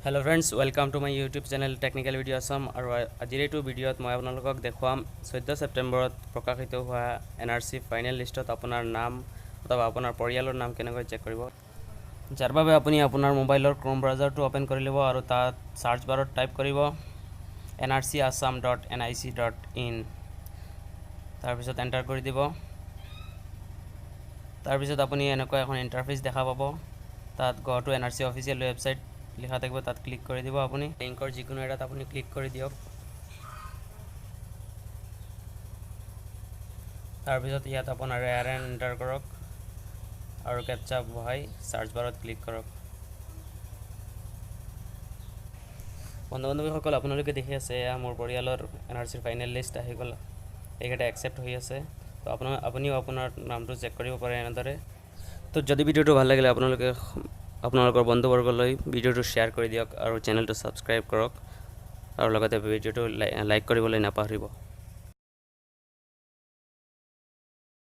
Hello friends, welcome to my YouTube channel Technical Video Assam আৰু আজিৰ এইটো ভিডিঅ'ত মই আপোনালোকক দেখুৱাম 14 ছেপ্টেম্বৰত প্ৰকাশিত হোৱা NRC ফাইনেল লিষ্টত আপোনাৰ নাম অথবা আপোনাৰ পৰিয়ালৰ নাম কেনেকৈ চেক কৰিব যাৰ বাবে আপুনি আপোনাৰ মোবাইলৰ ক্ৰোম ব্ৰাউজাৰটো ওপেন কৰি ল'ব আৰু তাত সাৰ্চ বাৰত টাইপ কৰিব nrcassam.nic.in তাৰ পিছত এন্টাৰ কৰি দিব তাৰ পিছত আপুনি এনেকৈ এখন ইন্টাৰফেস দেখা পাব তাত go to NRC official website লিখা থাকিব তাত ক্লিক কৰি দিব আপুনি লিংকৰ যিকোনো এটাত আপুনি ক্লিক কৰি দিয়ক তাৰ পিছত ইয়াত আপোনাৰ ARN এন্টাৰ কৰক আৰু ক্যাপচা বহাই সাৰ্চ বাৰত ক্লিক কৰক বন্ধু-বান্ধৱীসকল আপোনালোকে দেখি আছে মোৰ পৰিয়ালৰ NRC ফাইনেল লিষ্ট আহি গ'ল এইকেইটা একসেপ্ট হৈ আছে তো আপুনিও আপোনাৰ নামটো চেক কৰিব পাৰে এনেদৰে তো যদি ভিডিঅ'টো ভাল লাগিলে আপোনালোকে আপোনালোকৰ বন্ধুবৰ্গলৈ ভিডিঅ'টো শ্বেয়াৰ কৰি দিয়ক আৰু চেনেলটো সাবস্ক্ৰাইব কৰক আৰু লগতে ভিডিঅ'টো লাইক কৰিবলৈ নাপাহৰিব